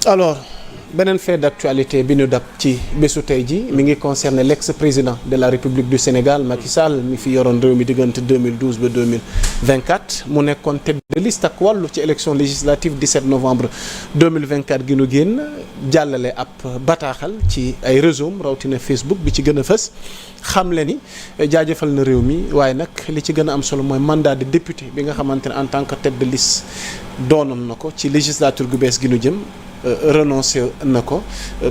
Alors beneen fait d'actualité bi ñu dab ci bésu tey ji mi ngi concerner l'ex-président de la République du Sénégal Macky Sall mi fi yoroon réew mi diggante 2012 ba 2024 mu nekkoon tête de liste ak wàllu ci élection législative 17 novembre 2024 gi nu génn jàllale ab bataaxal ci ay réseaux rawatina Facebook bi ci gën a fës xamle ni jaajëfal na réew mi waaye nag li ci gën a am solo mooy mandat de député bi nga xamante ne en tant que tête de liste doonoon na ko ci législature gu bees gi nu jëm. Renoncé na ko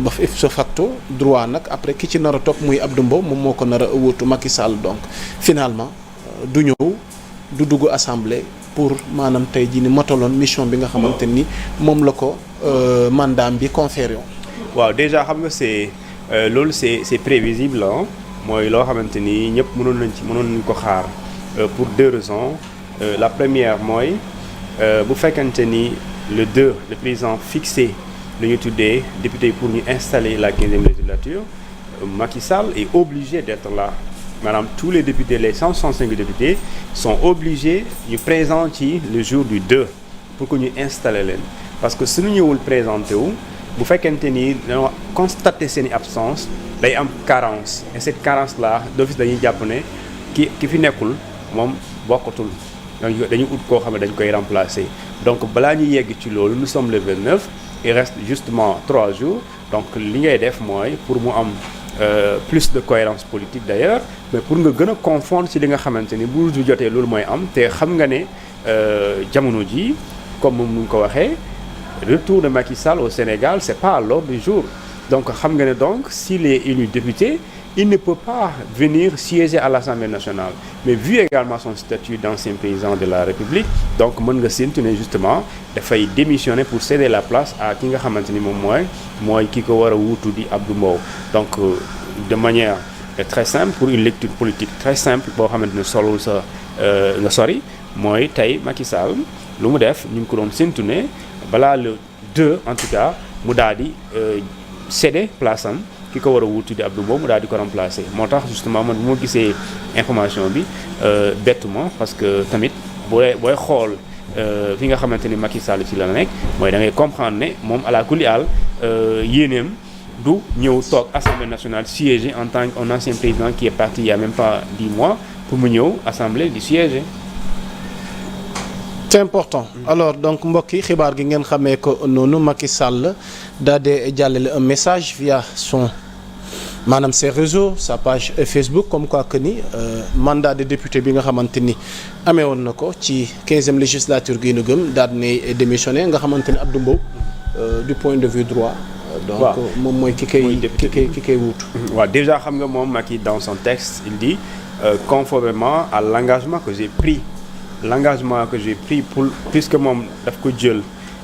ba ipso facto droit nag après ki ci nar a topp muy Abdou Mbow moom moo ko nar a wuutu Macky Sall donc finalement du ñëw du dugg assemblée pour maanaam tey jii ni motaloon mission bi nga xamante ni moom la ko mandat bi conféré woon. waaw déjà xam nga loolu c'est prévisible ah mooy loo xamante ni ñëpp mënoon nañ ko xaar pour deux raisons la première mooy bu fekkante ni. Le président fixé lu ñu tuddee député pour ñu installer la 15e législature Macky Sall est obligé d'être là maanaam tous les députés les 165 députés sont obligés ñu présent ci le jour du 2 pour que ñu installer leen parce que suñu ñëwul présenté wu bu fekkente ni dañoo constater seeni absence day am carence et cette carence là d'office dañuy jàpp ne ki fi nekkul moom bokkatul dañu ut koo xam ne dañ koy remplacer donc balaa ñuy yegg ci loolu nous sommes le 29 il reste justement 3 jours donc li ngay def mooy pour mu am plus de cohérence politique d'ailleurs mais pour nga gën a confondre ci li nga xamante ni bu jotee loolu mooy am te xam nga ne jamono ji comme mu ngi ko waxee retour de Macky Sall au Sénégal c'est pas à l'ordre du jour donc xam nga ne donc s'il est élu député il ne peut pas venir siéger à l'Assemblée nationale mais vu également son statut d'ancien président de la République donc mën nga séntu ne justement dafay démissionner pour céder la place à ki nga xamante ni moom mooy ki ko war a wuutu di Abdou Mbow donc de manière très simple pour une lecture politique très simple boo xamante ne solul sa nga sori mooy tey Macky Sall lu mu def ñu ngi ko doon séntu ne balaa le 2 en tout cas mu daal di céder place am ki ko war a wuutu di Abdou Mbow mu daal di ko remplacer moo tax justement man bu ma gisee information bi bettu ma parce que tamit booy xool fi nga xamante ni Macky Sall ci la nekk mooy da ngay comprendre ne moom à la kulli àll yéeneem du ñëw toog Assemblée nationale siéger en tant qu'un ancien président qui est parti il y a même pas 10 mois pour mu ñëw Assemblée di siéger. C'est important alors donc mbokk yi xibaar gi ngeen xamee ko noonu Macky Sall daa dee jàllale un message via son maanaam ses réseaux sa page Facebook comme quoi que ni mandat de député bi nga xamante ni amee woon na ko ci 15e législature gi nu gëm daal di démissionné nga xamante ni Abdou Mbow du point de vue droit. donc moom mooy ki koy wuutu. waaw déjà xam nga moom Macky dans son texte il dit conformément à l'engagement que j'ai pris. L'engagement que j'ai pris puisque moom daf ko jël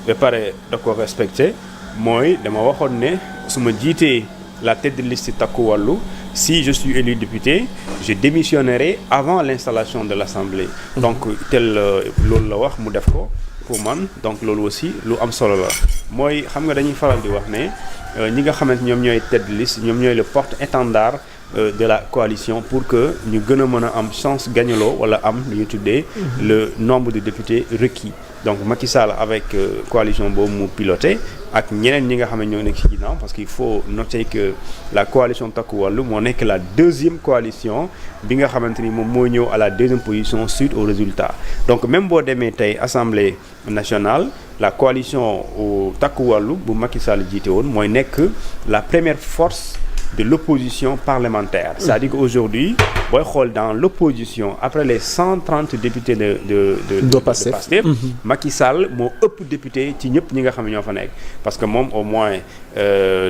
ba pare da ko respecté mooy dama waxoon ne su ma jiitee la tête de liste Takku Wallu si je suis élu député je démissionnerai avant l'installation de l'Assemblée donc tel loolu la wax mu def ko pour man donc loolu aussi lu am solo la mooy xam nga dañuy faral di wax ne ñi nga xamante ñoom ñooy tête de liste ñoom ñooy le porte-étendard de la coalition pour que ñu gën a mën a am chance gagnaloo wala am lu ñu tuddee le nombre de députés requis donc Macky Sall avec coalition boobu mu piloté ak ñeneen ñi nga xam ne ñoo nekk ci ginnaaw parce qu'il faut noter que la coalition Takku Wallu moo nekk la deuxième coalition bi nga xamante ni moom moo ñëw à la deuxième position suite au résultat donc même boo demee tey Assemblée nationale la coalition Takku Wallu bu Macky Sall jiite woon mooy nekk la première force de l'opposition parlementaire. C'est-à-dire qu'aujourd'hui, booy xool dans l'opposition après les 130 députés de Pastef Macky Sall moo ëpp député ci ñëpp ñi nga xam ne ñoo fa nekk parce que moom au moins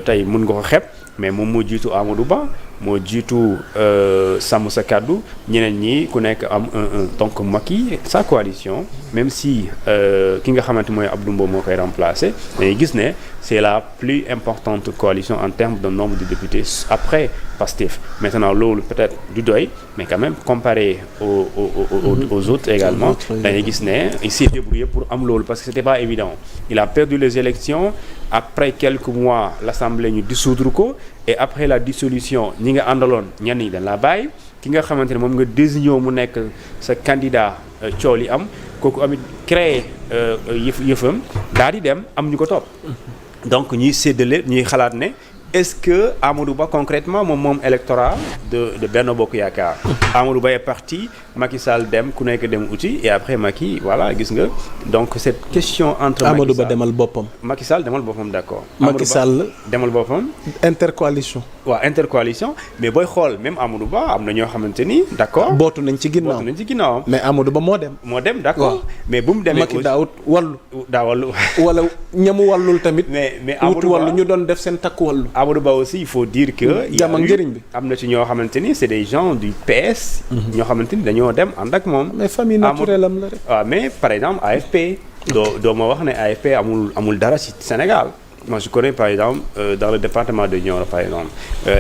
tey mën nga ko xeeb mais moom moo jiitu Amadou Ba moo jiitu Sàmm Sa Kàddu ñeneen ñi ku nekk am donc Macky sa coalition même si ki nga xamante mooy Abdou Mbow moo koy remplacer dañuy gis ne c'est la plus importante coalition en termes de nombre de députés après Pastef maintenant loolu peut-être du doy mais quand même comparé aux autres également dañuy gis ne il s'est débrouillé pour am loolu parce que c'était pas évident il a perdu les élections après quelques mois l'Assemblée ñu dissoudre ko et après la dissolution ñi nga àndaloon ñenn ñi dañ la bàyyi ki nga xamante ne moom nga désigné mu nekk sa candidat coow li am kooku amit créé yëfam daal di dem am ñu ko topp donc ñuy séddale ñuy xalaat ne est-ce que Amadou Ba concrètement moom électorat de Benno Bokk Yaakaar. Amadou Ba est parti Macky Sall dem ku nekk dem uti et après Macky voilà gis nga donc cette question entre. Amadou Ba demal boppam. Macky Sall demal boppam d'accord. Macky Sall demal boppam. intercoalition. waaw intercoalition mais booy xool même Amadou Ba am na ñoo xamante ni d'accord. bootu nañ ci ginnaawam mais Amadou Ba moo dem. moo dem d'accord mais bu mu demee. Macky daawut wallu. wala ñamu wallul tamit. mais Amadou Ba wallu ñu doon def seen takku wallu. Amadou Ba aussi il faut dire que. jàmm ak njëriñ bi am na ci ñoo xamante ni c'est des gens du PS. ñoo xamante ni dañoo dem ànd ak moom. mais famille naturelle am la rek. waaw mais par exemple AFP. doo ma wax ne AFP amul dara ci Sénégal. Moi je connais par exemple dans le département de Nioro par exemple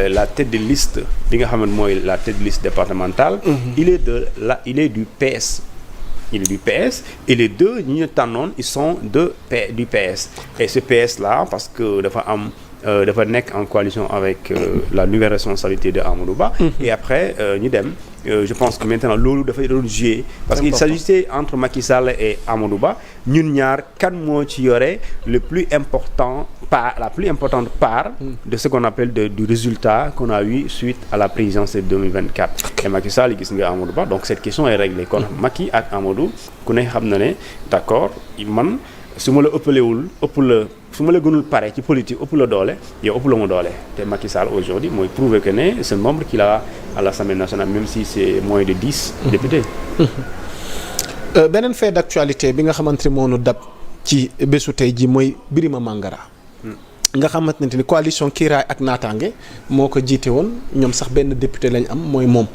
la tête de liste bi nga xamante mooy la tête de liste départementale. il est du PS. Il est du PS et les deux ñi ñu tànnoon ils sont du PS et ce PS là parce que dafa nekk en coalition avec la nouvelle responsabilité de Amadou Ba. Et après ñu dem je pense que maintenant loolu dafay doon jouer parce qu'il s'agissait entre Macky Sall et Amadou Ba ñun ñaar kan moo ci yore la plus importante part de ce qu'on appelle du résultat qu'on a eu suite à la présidentielle de 2024 et Macky Sall gis nga Amadou Ba donc cette question est réglée kon Macky ak Amadou ku ne xam na ne d'accord man su ma la gënul pare ci politique ëpp la doole yow ëpp la mu doole te Macky Sall aujourd'hui mooy prouver que ne ce nombre qu'il a à l'Assemblée nationale même si c'est moins de 10 députés. beneen fait d'actualité bi nga xamante ne moo nu dab ci bésu tey ji mooy Birima Mangara. nga xamante ne ni coalition Kiiraay ak Naataange moo ko jiite woon ñoom sax benn député lañ am mooy moom.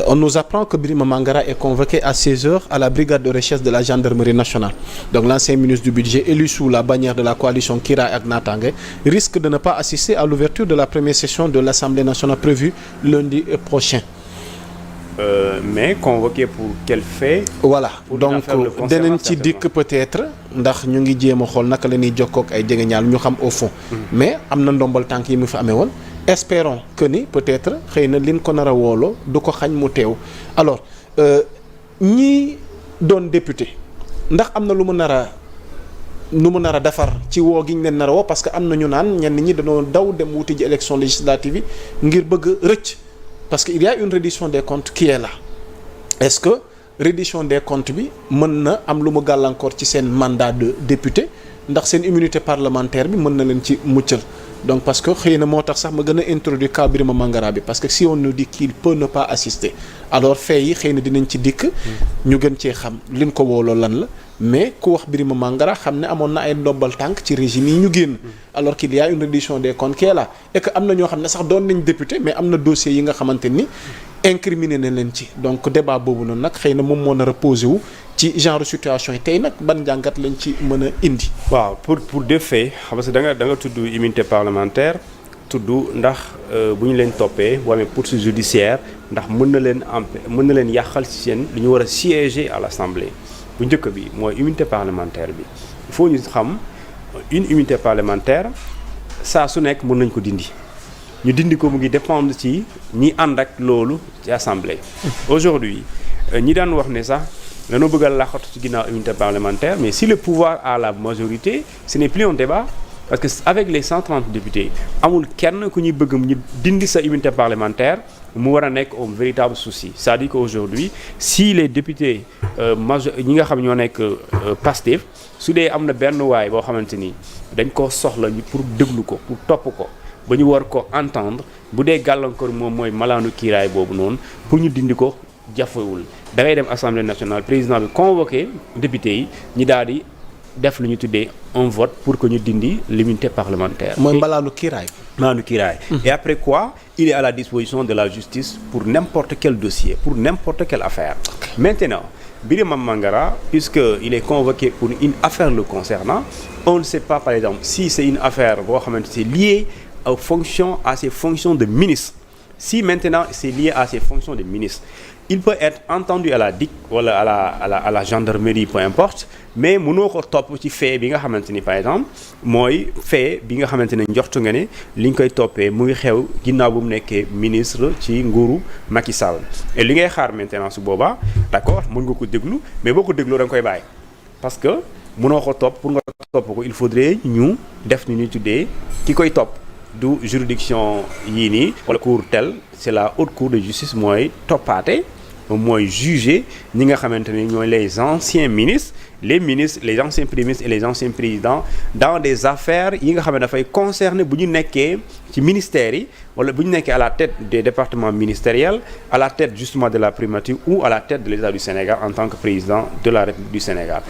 On nous apprend que Birima Mangara est convoqué à 16h à la brigade de recherche de la gendarmerie nationale. Donc l'ancien ministre du budget élu sous la bannière de la coalition Kiiraay ak Naataange risque de ne pas assister à l'ouverture de la première session de l'Assemblée nationale prévue lundi prochain. Mais convoqué pour quel fait? Voilà donc danañ ci dikk peut-être ndax ñu ngi jéem a xool naka la ñuy jokkoo ak ay jegeñaal ñu xam au fond. Mais am na ndombal tànk yi mu fi amee woon. Espérons que ni peut-être xëy na liñ ko nar a wooloo du ko xañ mu teew alors ñii doon député ndax am na lu mu nar a defar ci woo gi ñu leen nar a woo parce que am na ñu naan ñenn ñi dañoo daw dem wuti ji élection législative yi ngir bëgg rëcc parce que il y a une reddition des comptes qui est là est-ce que reddition des comptes bi mën na am lu mu gàllankoor ci seen mandat de député ndax seen immunité parlementaire bi mën na leen ci muccal. Donc parce que xëy na moo tax sax ma gën a introduire cas Birima Mangara bi parce que si on nous dit qu'il peut ne pas assister alors fait yi xëy na dinañ ci dikk ñu gën cee xam liñ ko wooloo lan la mais ku wax Birima Mangara xam ne amoon na ay ndombal tànk ci régime yi ñu génn alors qu'il y a une reddition des comptes qui est là et que am na ñoo xam ne sax doon nañ député mais am na dossier yi nga xamante ni incriminé na leen ci donc débat boobu noonu nag xëy na moom moo nar a posé wu ci genre situation yi tey nag ban jàngat lañ ci mën a indi. waaw pour deux faits xam nga da nga tudd immunité parlementaire tudd ndax bu ñu leen toppee boo amee poursuite judiciaire ndax mën na leen yàqal ci seen lu ñu war a siéger à l'Assemblée bu njëkk bi mooy immunité parlementaire bi il faut ñu xam une immunité parlementaire saa su nekk mën nañ ko dindi ñu dindi ko mu ngi dépendre ci ñi ànd ak loolu ci Assemblée. Aujourd'hui ñi daan wax ne sax. dañoo bëgg a laqatu ci ginnaaw immunité parlementaire mais si le pouvoir a la majorité ce n'est plus un débat parce que avec les 130 députés amul kenn ku ñuy bëgg ñu dindi sa immunité parlementaire mu war a nekk un véritable souci c'est-à-dire qu'aujourd'hui si les députés ñi nga xam ñoo nekk Pastef su dee am na benn waay boo xamante ni dañ koo soxla pour déglu ko pour topp ko ba ñu war ko entendre bu dee gàllankoor moom mooy malaanu kiiraay boobu noonu pour ñu dindi ko jafewul da ngay dem assemblée nationale président bi convoqué député yi ñi daal di def lu ñu tuddee un vote pour que ñu dindi l'immunité parlementaire. mooy mbalaanu kiiraay. mbalaanu kiiraay. Et après quoi il est à la disposition de la justice pour n'importe quel dossier pour n'importe quelle affaire. Maintenant Birima Mangara puisque il est convoqué pour une affaire le concernant on ne sait pas par exemple si c'est une affaire boo xamante c'est lié à ses fonctions de ministre. Si maintenant c'est lié à ses fonctions de ministre il peut être entendu à la DIC wala à la gendarmerie peu importe mais mënoo ko topp ci fait bi nga xamante ni par exemple mooy fait bi nga xamante ne njortu nga ne li ñu koy toppee mu ngi xew ginnaaw bu mu nekkee ministre ci nguuru Macky Sall et li ngay xaar maintenant su boobaa d'accord mën nga ko déglu mais boo ko déglu da nga koy bàyyi parce que mënoo ko topp pour nga topp ko il faudrait ñu def ni ñuy tuddee ki koy topp du juridiction yii nii wala cour tel c'est la haute cour de justice mooy toppaate mooy juger ñi nga xamante ni ñooy les anciens ministres les anciens premiers ministres et les anciens présidents dans des affaires yi nga xam ne dafay concerner bu ñu nekkee ci ministères yi wala bu ñu nekkee à la tête des départements ministériels à la tête justement de la primature ou à la tête de l'État du Sénégal en tant que président de la République du Sénégal